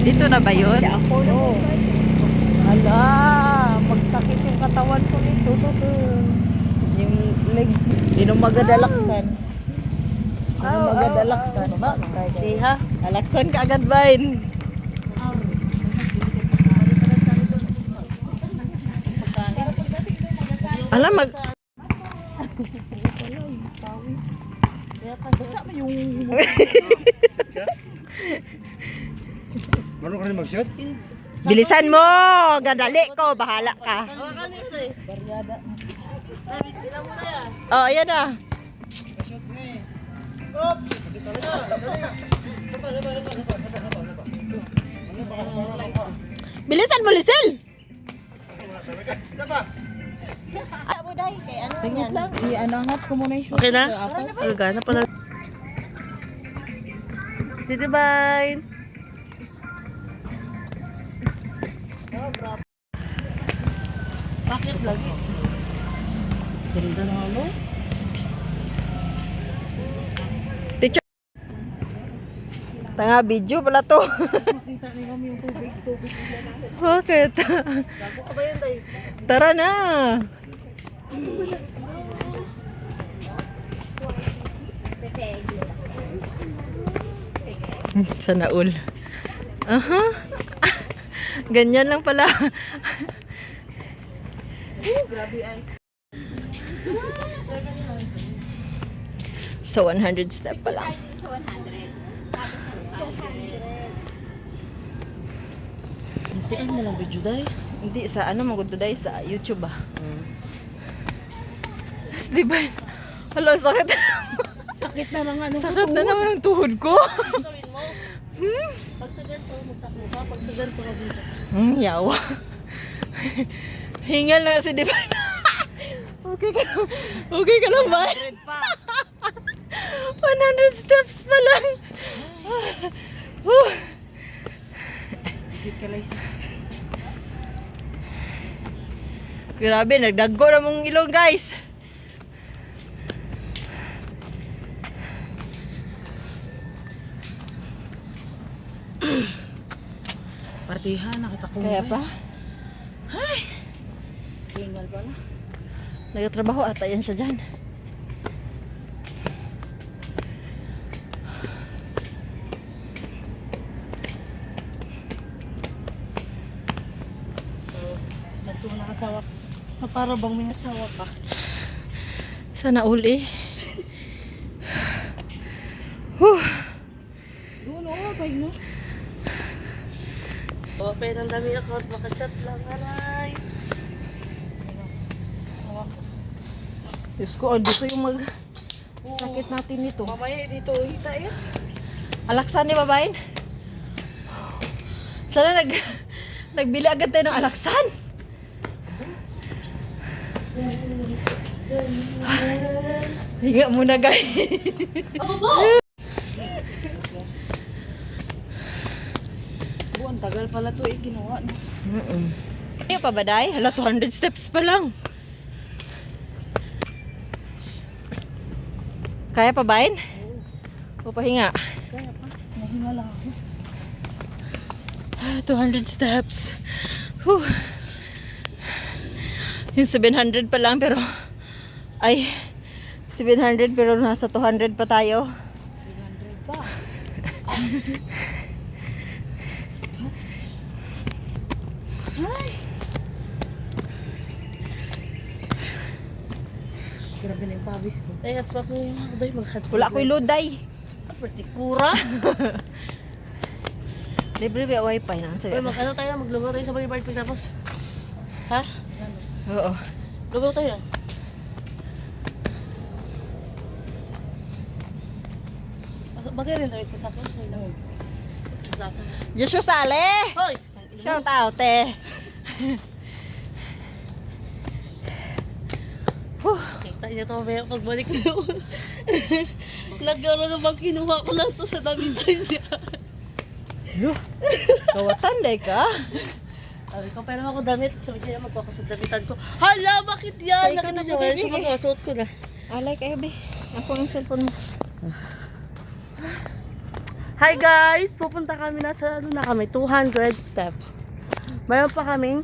Dito na ba yun? Oo. Ala, magsakit yung katawan ko nito. Yung legs. Di nung magadalaksan. Ano magadalaksan? Siha. Alaksan ka agad ba yun? Alam mag... Basta mo yung... Marunong ka rin mag-shot? Bilisan mo! Gadali ko. Bahala ka. Oh, ayan na. Bilisan mo, Lisel! Tingnan lang, i-anangat ko muna yung shoot. Okay na? Gagana pala. Titi bye! Bakit lagi? Ganda na ano? Picture. Tanga video pala to. Makita niyo kami yung tubig. Bakit? Gago ka ba yun, Day? Tara na! Sana all. Aha. Ganyan lang pala. Grabe ay. So 100 step pa lang. Sa 100. Tapos sa 200. Hintian mo lang video, Day. Hindi sa ano magod today sa YouTube ah. Di ba? Hala, sakit. Sakit na mga ano. Sakit na naman ang tuhod ko. Gawin mo. Pag sa ganito, magtakbo ka. Pag sa ganito ka dito. Yawa. Hingal na kasi di ba? Okay ka. Okay ka lang ba? 100 pa. 100 steps pa lang. Visit ka lang isa. Grabe, nagdaggo na mong ilong guys. Partihan, nakita ko. Kaya pa? Hingal pala. Nagtatrabaho ata yan siya dyan. Nagto na asawa. Na para bang may asawa ka. Sana uli. Huh. Doon ako, bay mo. Open ang dami ako at makachat lang. Aray. Asawa ko. Diyos ko, dito yung mag... Sakit natin nito. Mamaya dito, hita yan. Alaksan ni babayin. Sana nagbili agad tayo ng alaksan. Higa muna guys. Ang tagal pala to ginawa. No? Kaya pa ba day? Hala, 200 steps pa lang. Kaya pa ba yun? O pahinga? Kaya pa, nahinga lang ako. 200 steps. Whew. Yung 700 pa lang pero ay 700 pero nasa 200 pa tayo. 300 pa. Ay! Grabe na yung pawis ko. Ay, hotspot mo yung ako doon. Mag-hotspot. Wala ko'y load day. Pertikura. Libre ba wifi na? Uy, mag-ano tayo? Maglugaw tayo sa Boulevard pagkatapos. Ha? Oo. Lugaw tayo. Bagay rin damit ko sa akin. Wala. Sasa. Joshua Sale! Hoy! Shout out eh. Kita niyo to mamaya pagbalik ko. Nagkaroon nga bang kinuha ko lang to sa damitan niya. Kawatan day ka. Sabi ko, pero ako damit. Sabi niya, magkaka sa damitan ko. Hala, bakit yan? Ay, ikaw Nakita na niyo, po, wala baby. siya magkakasuot ko na. Alay ka ebe. Ako ang cellphone mo. Hi guys! Pupunta kami nasa ano na kami, 200 step. Mayroon pa kaming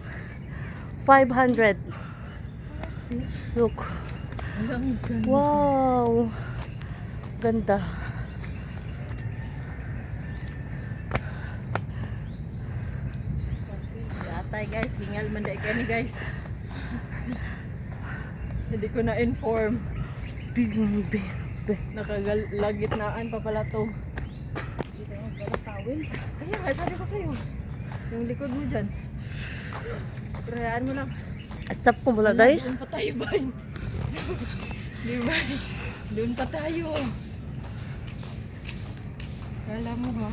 500. Look. Wow! Ganda. Atay guys, gingal man dahil kami guys. Hindi ko na-inform. Big. Nakagalagitnaan pa pala to. Hindi tayo magbalatawin. Kaya nga, sabi ko sa'yo. Yung likod mo dyan. Pero hayaan mo lang. Stop ko mula day. Doon pa tayo ba? Di ba? Doon pa tayo. Kala mo ha?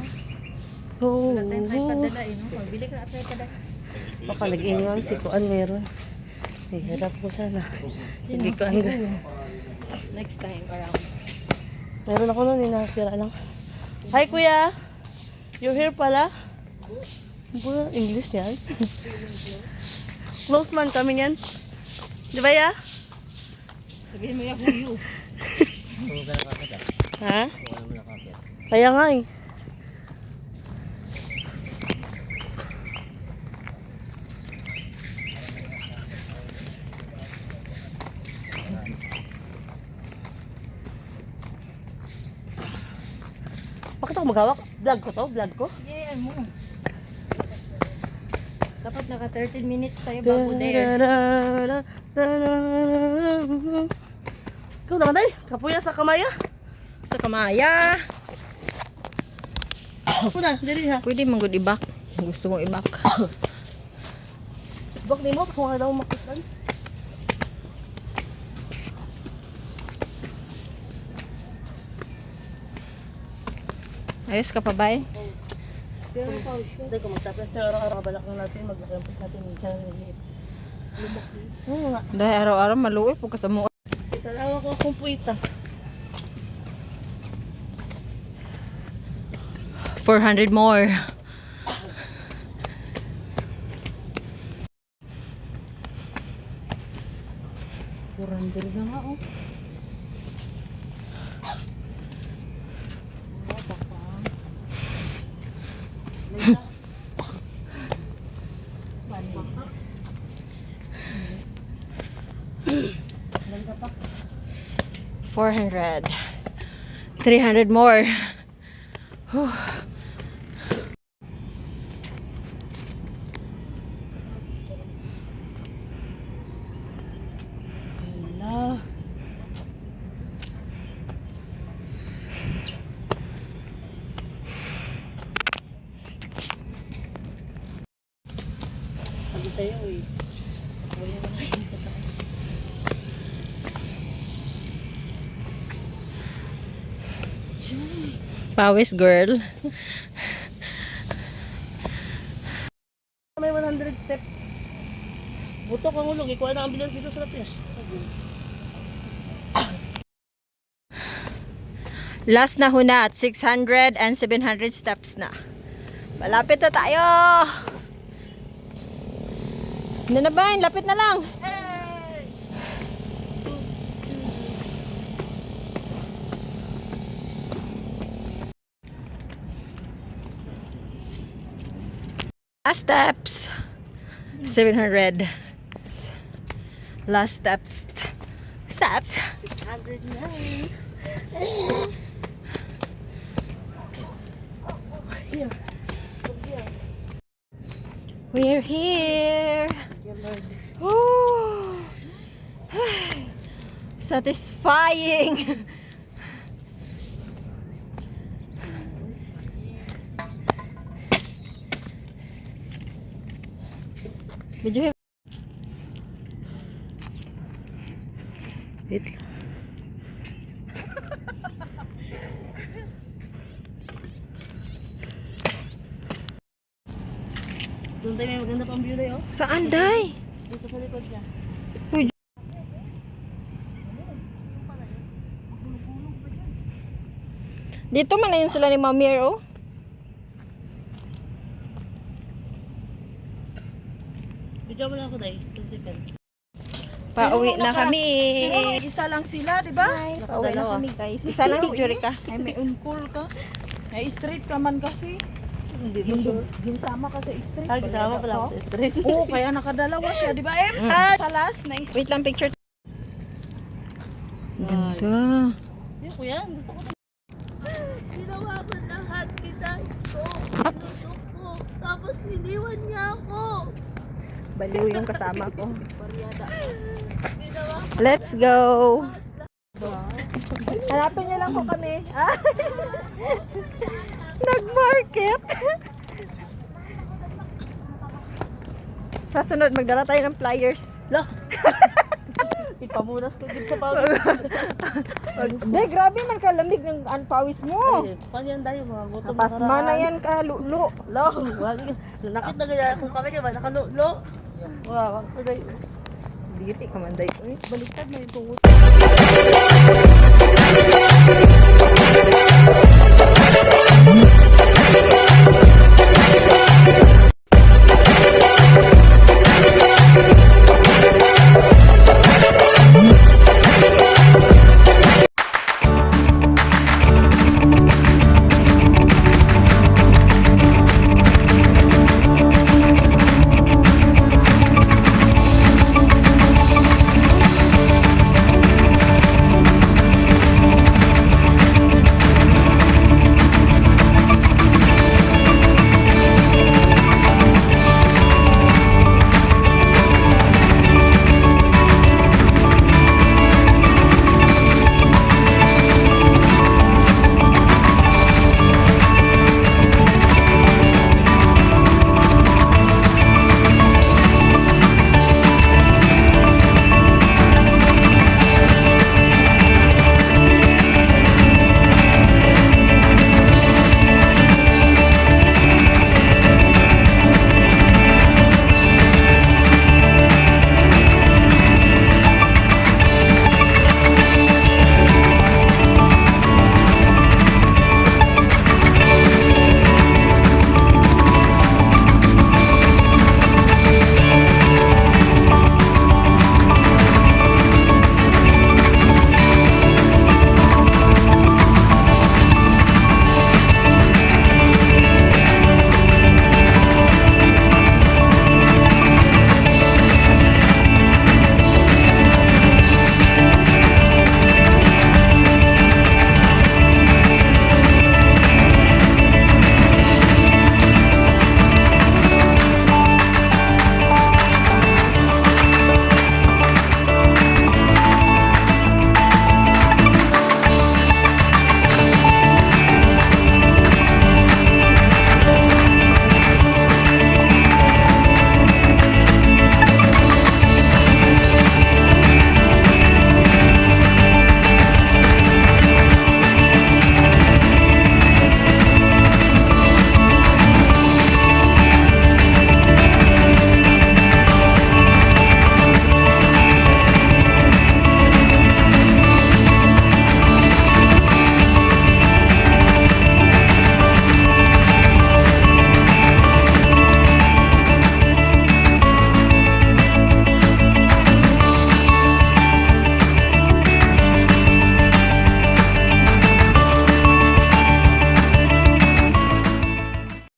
Oh. Wala tayong tripod dala eh. No? Magbili ka na tripod dala. Baka nag-ingon si Kuan meron. Hirap ko sana. Hindi ko ang Next time around. meron ako nun, inasira lang. Hi kuya! You're here pala? English yan? Close man kami yan. Di ba ya? Sabihin mo yung huyo. Ha? Kaya nga eh. Bakit ako maghawak? Vlog ko to? Vlog ko? Sige, ano mo. Dapat naka 13 minutes tayo bago there. Ikaw naman day, kapuya sa kamaya. Sa kamaya. Ako na, diri ha. Pwede mong good ibak. Gusto mong ibak. Bak ni mo, kung daw makitan. Ayos ka pa ba eh? Hindi ko magtapos na araw-araw kabalak na natin, maglakampit natin yung channel. Oo nga. Dahil araw-araw maluwi po ka sa mga. Talawa ko akong puwita. 400 more. Kurandor na nga oh. Ganda pa. 400. 300 more. Whew. Hala. Sabi sa'yo eh. Kuya na nga yung totoo. Pawis girl. May 100 step. Butok ang ulog. Ikuha na ambulance dito sa Lapias. Last na huna at 600 and 700 steps na. Malapit na tayo. Ano na ba? Lapit na lang. Last steps. 700. Last steps. Steps. 609. Here. We're here. Dear Lord. Woo! Satisfying. Did you have Wait lang. Doon tayo may maganda pang view tayo. saan, Day? Dito sa likod niya. Dito man na yung sila ni Mamir, oh. Video mo lang ako tayo. 2 seconds. Pauwi na kami. Isa lang sila, di ba? Pauwi na kami, guys. Isa lang si Jurica. Ay, may unkol ka. Ay, straight ka man kasi. Hindi mo sure. Ginsama ka sa straight. Ah, ginama pala ako sa street. Oo, kaya nakadalawa siya, di ba, Em? Sa last na straight. Wait lang, picture. Ganda. Yung kuya, gusto ko na. Ginawa ko lahat, kinain ko, pinusok ko, tapos iniwan niya ako. Baliw yung kasama ko. Ginawa ko Let's go! Hanapin niyo lang ko kami. Nag-market! Sa sunod, magdala tayo ng flyers. lah. Ipamunas ko din sa pawis. Hindi, grabe man ka, lamig ng pawis mo. Ay, paano yan dahil mga gutom Pasma na yan ka, lulo. Lo, nakit na ganyan kung kami diba, nakalulo. Wow, kagay. Diti ka man, day. Baliktad na yung tungkol.